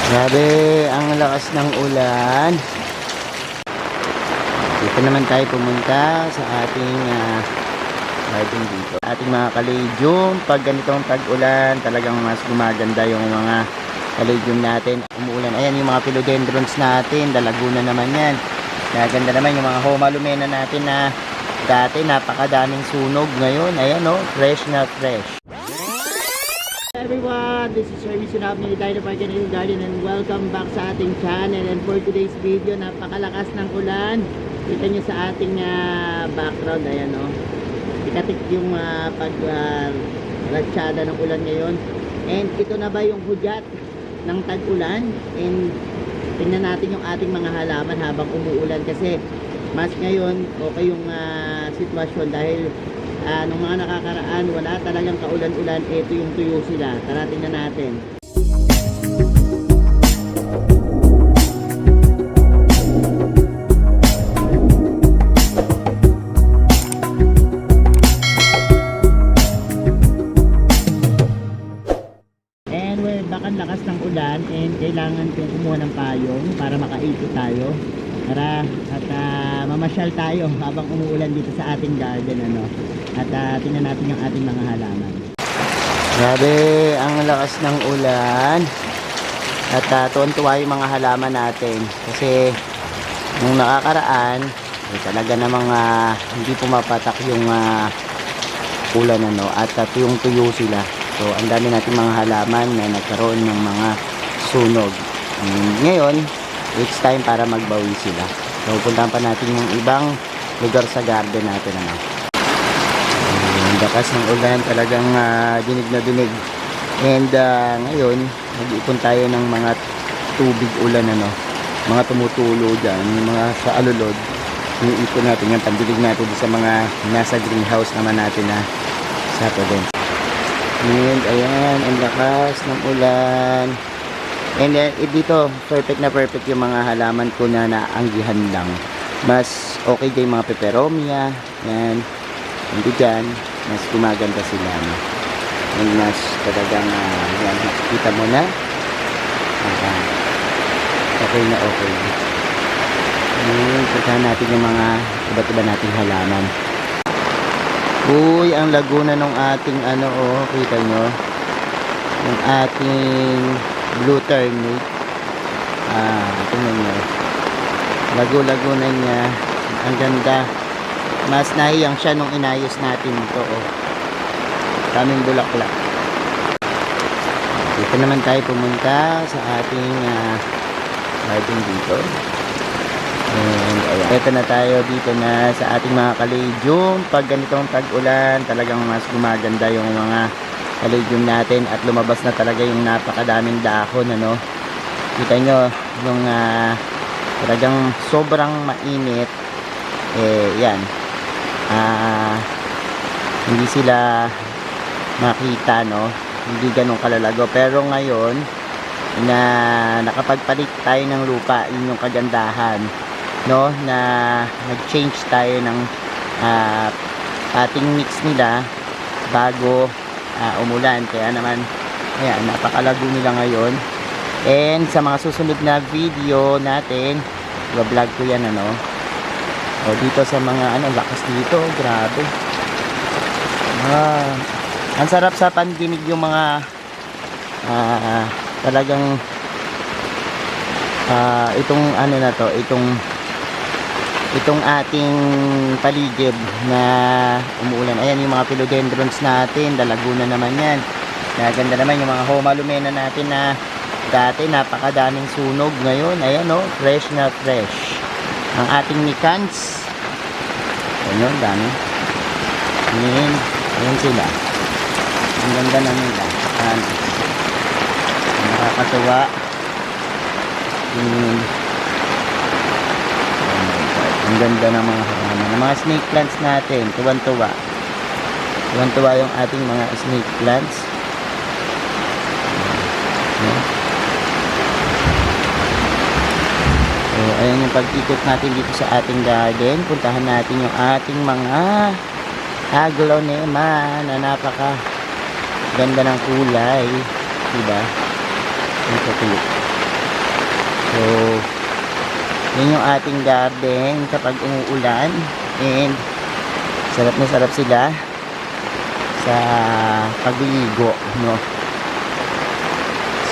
Grabe, ang lakas ng ulan. Dito naman tayo pumunta sa ating garden dito. Ating mga kaledyum, pag ganitong tag-ulan, talagang mas gumaganda yung mga kaledyum natin. Umuulan. Ayan yung mga philodendrons natin, dalago na naman yan. Naganda naman yung mga Homa lumena natin na dati napakadaming sunog. Ngayon, ayan o, fresh na fresh. Everyone, this is Hermes Sinab ni Dino Park and Garden, and welcome back sa ating channel. And for today's video, napakalakas ng ulan. Kita nyo sa ating background, ayan o, ikatik yung pagratsyada ng ulan ngayon. And ito na ba yung hudyat ng tag-ulan? And tingnan natin yung ating mga halaman habang umuulan, kasi mas ngayon okay yung sitwasyon dahil nung mga nakakaraan wala talagang kaulan-ulan. Ito yung tuyo sila. Tara, tingnan natin. And we're back, ang lakas ng ulan, and kailangan kong kumuha ng payong para makaipit tayo. Tara, at mamasyal tayo habang umuulan dito sa ating garden, ano. At tingnan natin yung ating mga halaman. Grabe, ang lakas ng ulan. At tuwan-tuwa yung mga halaman natin, kasi nung nakakaraan talaga namang hindi pumapatak yung ulan, ano, at tuyong tuyo sila. So ang dami natin mga halaman na nagkaroon ng mga sunog. Ngayon it's time para magbawi sila. So puntahan pa natin yung ibang lugar sa garden natin, ano. Ang lakas ng ulan, talagang dinig na dinig. And ngayon mag-iipon tayo ng mga tubig ulan, ano, mga tumutulo dyan, yung mga sa alulod. Iniipon natin yan, pandilig natin sa mga nasa greenhouse naman natin na sa province. And ayan, ang lakas ng ulan. And dito, perfect na perfect yung mga halaman ko na naanggihan lang. Mas okay din yung mga peperomia. Yan. Hindi dyan, mas gumaganda sila, no? And mas talagang, yan, kita mo na. Okay na okay. And puntahan natin yung mga iba't iba nating halaman. Uy, ang laguna ng ating ano, oh, kita nyo? Yung ating blue turnip. Tingnan nyo. Lago-lago na niya. Ang ganda. Mas nahiyang siya nung inayos natin ito, oh. Daming bulaklak. Dito naman tayo pumunta sa ating garden dito. And ayan, eto na tayo dito na sa ating mga kaledyum. Pag ganitong tag-ulan, talagang mas gumaganda yung mga kaledyum natin at lumabas na talaga yung napakadaming dahon, ano. Kita nyo yung talagang sobrang mainit, yan, hindi sila makita, no, hindi ganun kalalago. Pero ngayon na nakapagpalit tayo ng lupa, yun yung kagandahan, no, na nag-change tayo ng ating mix nila bago umulan. Kaya naman, ayan, napakalago nila ngayon. And sa mga susunod na video natin, vlog ko yan, ano. O dito sa mga ano, lakas dito, grabe. Ang sarap sa pandinig yung mga talagang itong ano na to, itong ating paligid na umuulan. Ayan yung mga philodendrons natin, dalago na naman yan. Naganda naman yung mga Homa lumena natin na dati napakadaming sunog. Ngayon, ayan o, fresh na fresh. Ang ating nikans, ayan, dami. Ayan sila. Ang ganda na nila. Nakakatuwa. Ang ganda ng mga halaman. Ang mga snake plants natin, tuwan-tuwa. Tuwan-tuwa yung ating mga snake plants. So, ayan yung pag-ikot natin dito sa ating garden. Puntahan natin yung ating mga aglonema na napaka ganda ng kulay. Diba? Ang So, yun yung ating garden kapag umuulan. And sarap na sarap sila sa pagliligo, no?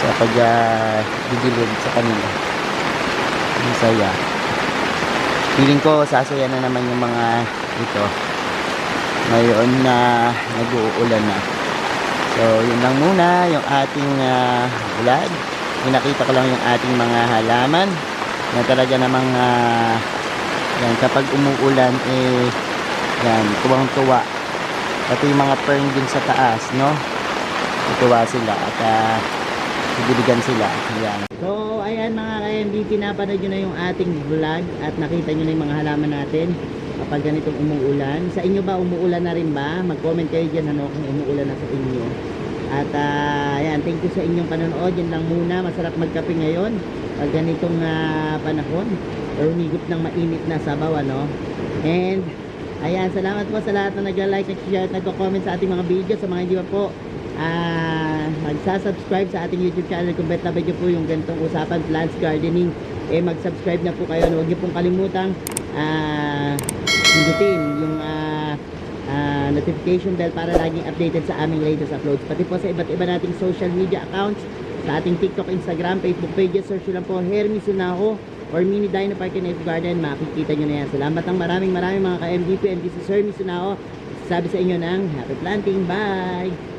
Sa pag-didilig sa kanila. Ang saya. Feeling ko sasaya na naman yung mga ito ngayon na nag-uulan na. So, yun lang muna yung ating vlog. Pinakita ko lang yung ating mga halaman na talaga namang yan, kapag umuulan yan, tuwang-tuwa. Pati yung mga fern din sa taas, no? Tuwa sila at bibiligan sila. Ayan. So, ayan mga ka-MVP, napanood nyo na yung ating vlog at nakita nyo na yung mga halaman natin kapag ganitong umuulan. Sa inyo ba, umuulan na rin ba? Mag-comment kayo dyan ano, kung umuulan na sa inyo. At ayan, thank you sa inyong panonood. Yan lang muna. Masarap magkape ngayon pag ganitong panahon or umigop ng mainit na sabaw, ano? And ayan, salamat po sa lahat na nag-like, nag-share at nag-comment sa ating mga video. Sa mga hindi pa po magsasubscribe sa ating YouTube channel, kung bet na nyo po yung ganitong usapan, plants, gardening, mag-subscribe na po kayo. Huwag nyo pong kalimutang pindutin yung notification bell para laging updated sa aming latest uploads. Pati po sa iba't iba nating social media accounts, sa ating TikTok, Instagram, Facebook pages, search lang po Hermy Sunaho or Mini Dino Park and F Garden, makikita nyo na yan. Salamat ng maraming mga ka-MVP, and this is Hermy Sunaho, sabi sa inyo ng happy planting. Bye!